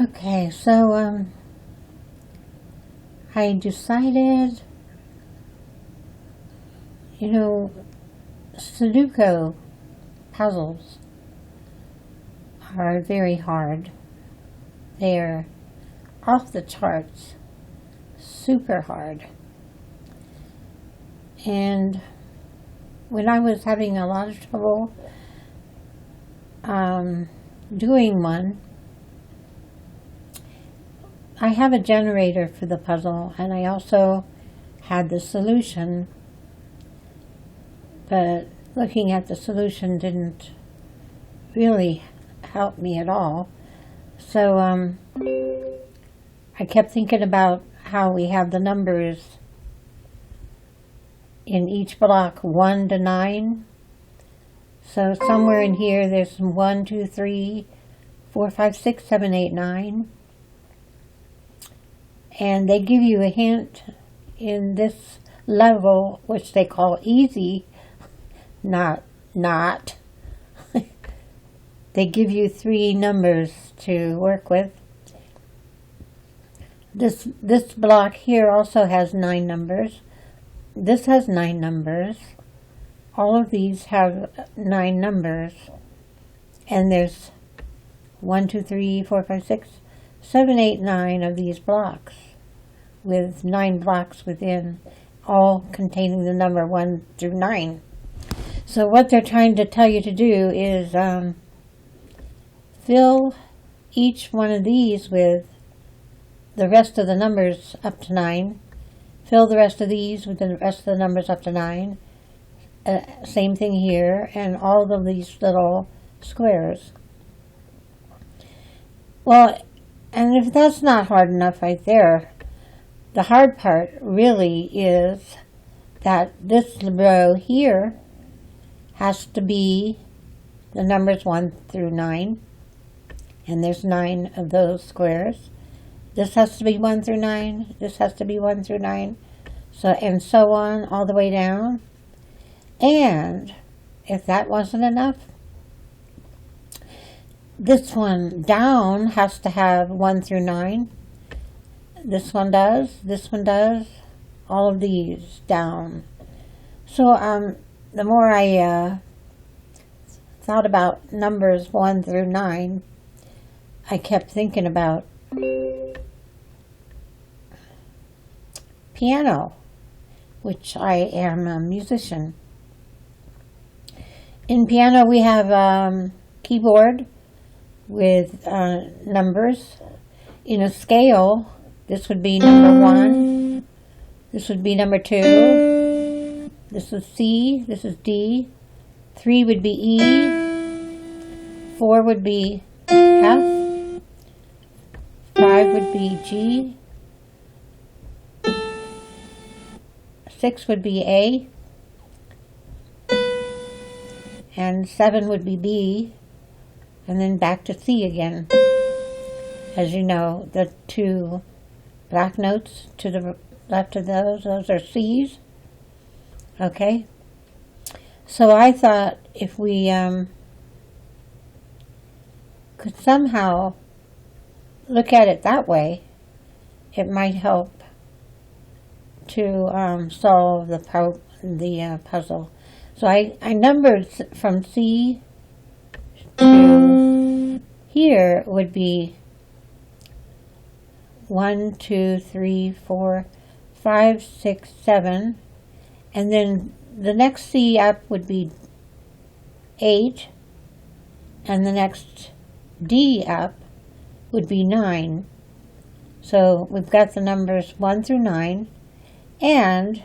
Okay, so I decided, Sudoku puzzles are very hard. They're off the charts, super hard. And when I was having a lot of trouble doing one, I have a generator for the puzzle, and I also had the solution, but looking at the solution didn't really help me at all. So I kept thinking about how we have the numbers in each block 1 to 9. So somewhere in here there's 1, 2, 3, 4, 5, 6, 7, 8, 9. And they give you a hint in this level, which they call easy, not. They give you 3 numbers to work with. This block here also has 9 numbers. This has 9 numbers. All of these have 9 numbers. And there's 1, 2, 3, 4, 5, 6, 7, 8, 9 of these blocks, with 9 blocks within, all containing the number 1 through 9. So what they're trying to tell you to do is fill each one of these with the rest of the numbers up to 9. Fill the rest of these with the rest of the numbers up to 9. Same thing here, and all of these little squares. Well, and if that's not hard enough right there, the hard part really is that this row here has to be the numbers 1 through 9, and there's 9 of those squares. This has to be 1 through 9, this has to be 1 through 9, and so on all the way down. And if that wasn't enough, this one down has to have 1 through 9. This one does, all of these down. So the more I thought about numbers 1 through 9, I kept thinking about piano, which I am a musician. In piano we have keyboard with numbers. In a scale, this would be number 1, this would be number 2, this is C, this is D, 3 would be E, 4 would be F, 5 would be G, 6 would be A, and 7 would be B, and then back to C again. As you know, the 2 black notes to the left of those are C's. Okay? So I thought if we could somehow look at it that way, it might help to solve the puzzle. So I numbered from C to here would be 1, 2, 3, 4, 5, 6, 7, and then the next C up would be 8, and the next D up would be 9. So we've got the numbers 1 through 9, and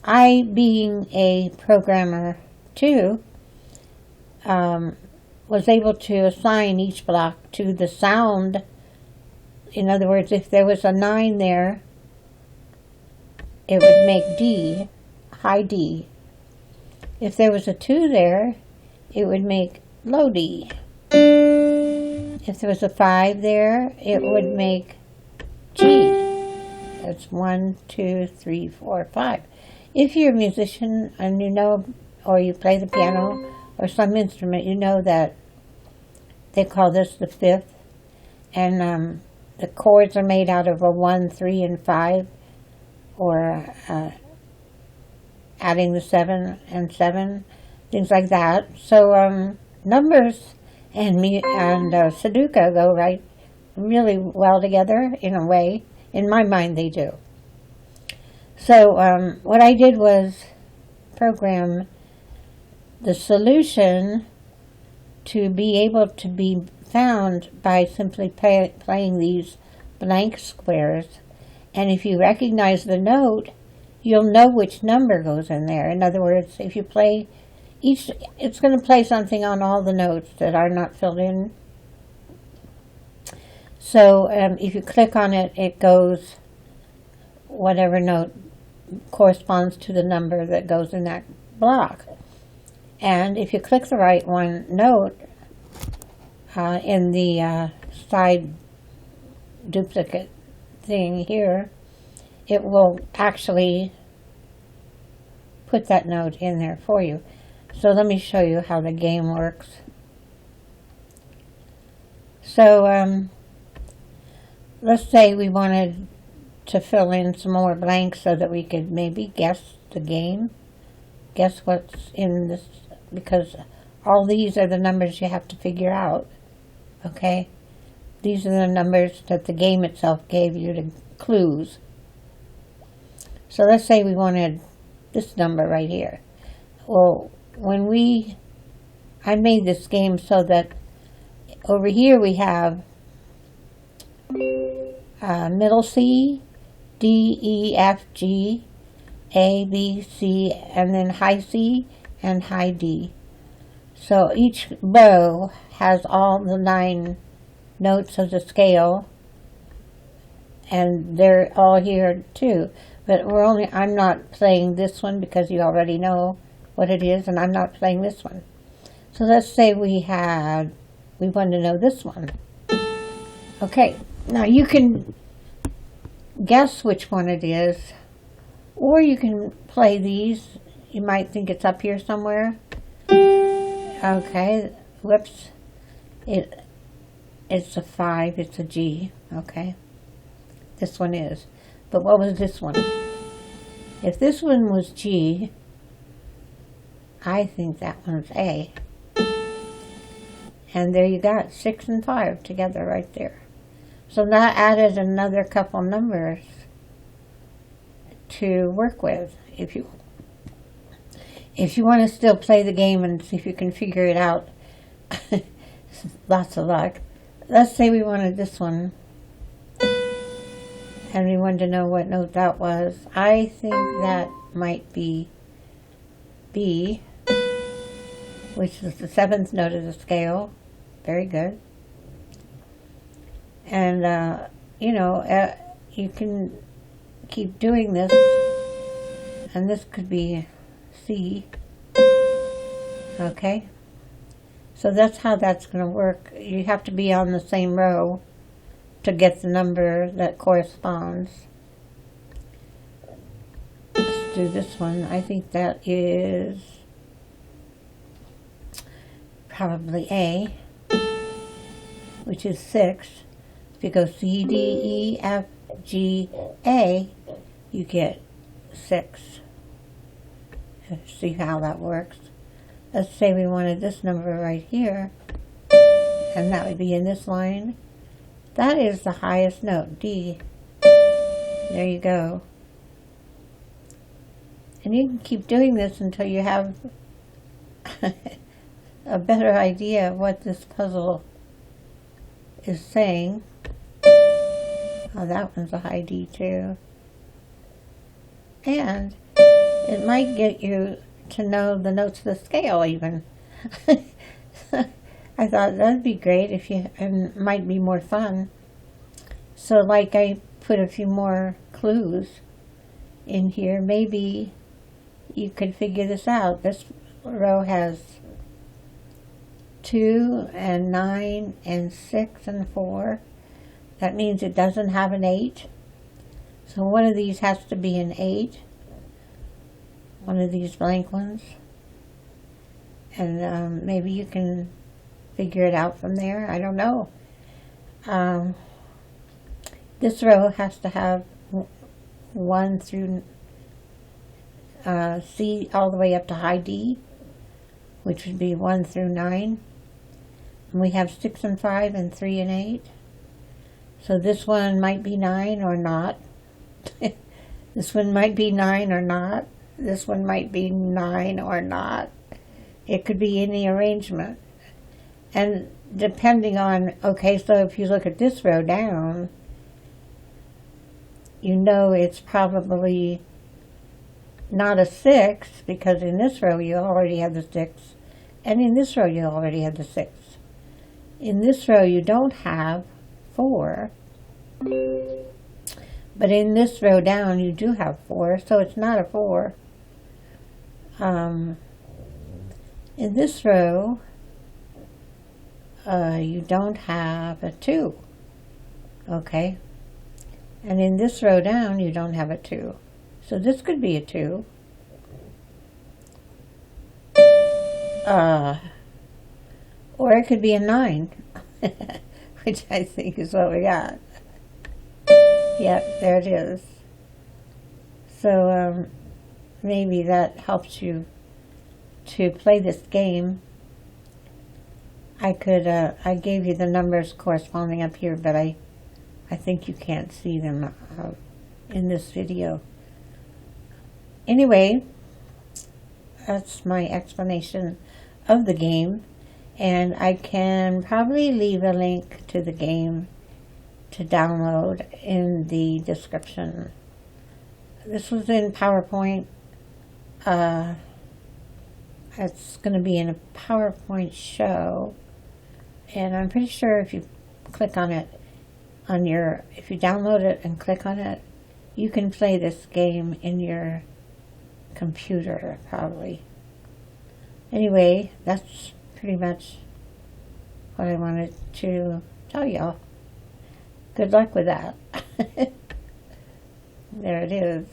I, being a programmer too, was able to assign each block to the sound. In other words, if there was a 9 there, it would make D, high D. If there was a 2 there, it would make low D. If there was a 5 there, it would make G. That's 1, 2, 3, 4, 5. If you're a musician and you know, or you play the piano or some instrument, you know that they call this the 5th. And the chords are made out of a 1, 3, and 5, or adding the 7 and 7, things like that. So numbers and Sudoku go really well together in a way. In my mind, they do. So what I did was program the solution to be able to be found by simply playing these blank squares. And if you recognize the note, you'll know which number goes in there. In other words, if you play it's going to play something on all the notes that are not filled in. So if you click on it, it goes, whatever note corresponds to the number that goes in that block. And if you click the right note in the side duplicate thing here, it will actually put that note in there for you. So let me show you how the game works. So let's say we wanted to fill in some more blanks so that we could maybe guess the game. Guess what's in this, because all these are the numbers you have to figure out. Okay? These are the numbers that the game itself gave you, the clues. So let's say we wanted this number right here. Well, I made this game so that over here we have middle C, D, E, F, G, A, B, C, and then high C and high D. So each row has all the 9 notes of the scale, and they're all here too. But I'm not playing this one because you already know what it is, and I'm not playing this one. So let's say we want to know this one. Okay, now you can guess which one it is, or you can play these. You might think it's up here somewhere. Okay, whoops. It's a 5, it's a G. Okay, this one is. But what was this one? If this one was G, I think that one's A. And there you got 6 and 5 together right there. So that added another couple numbers to work with. If you want to still play the game and see if you can figure it out, lots of luck. Let's say we wanted this one, and we wanted to know what note that was. I think that might be B, which is the 7th note of the scale. Very good. And, you can keep doing this, and this could be C. Okay? So that's how that's going to work. You have to be on the same row to get the number that corresponds. Let's do this one. I think that is probably A, which is 6. If you go C, D, E, F, G, A, you get 6. See how that works. Let's say we wanted this number right here, and that would be in this line. That is the highest note, D. There you go. And you can keep doing this until you have a better idea of what this puzzle is saying. Oh, that one's a high D too. And it might get you to know the notes of the scale even. I thought that'd be great and might be more fun. So like I put a few more clues in here. Maybe you could figure this out. This row has 2 and 9 and 6 and 4. That means it doesn't have an 8. So one of these has to be an 8. One of these blank ones. And maybe you can figure it out from there. I don't know. Um, this row has to have 1 through C all the way up to high D, which would be 1 through 9. And we have 6 and 5 and 3 and 8. So this one might be 9 or not. This one might be 9 or not. This one might be 9 or not. It could be any arrangement. And depending on, okay, so if you look at this row down, you know it's probably not a 6, because in this row you already have the 6, and in this row you already have the 6. In this row you don't have 4, but in this row down you do have 4, so it's not a 4. In this row you don't have a 2, okay? And in this row down you don't have a 2. So this could be a 2. Or it could be a 9, which I think is what we got. Yep, there it is. So maybe that helps you to play this game. I gave you the numbers corresponding up here, but I think you can't see them in this video. Anyway, that's my explanation of the game, and I can probably leave a link to the game to download in the description. This was in PowerPoint. It's going to be in a PowerPoint show, and I'm pretty sure if you click on it if you download it and click on it, you can play this game in your computer, probably. Anyway, that's pretty much what I wanted to tell y'all. Good luck with that. There it is.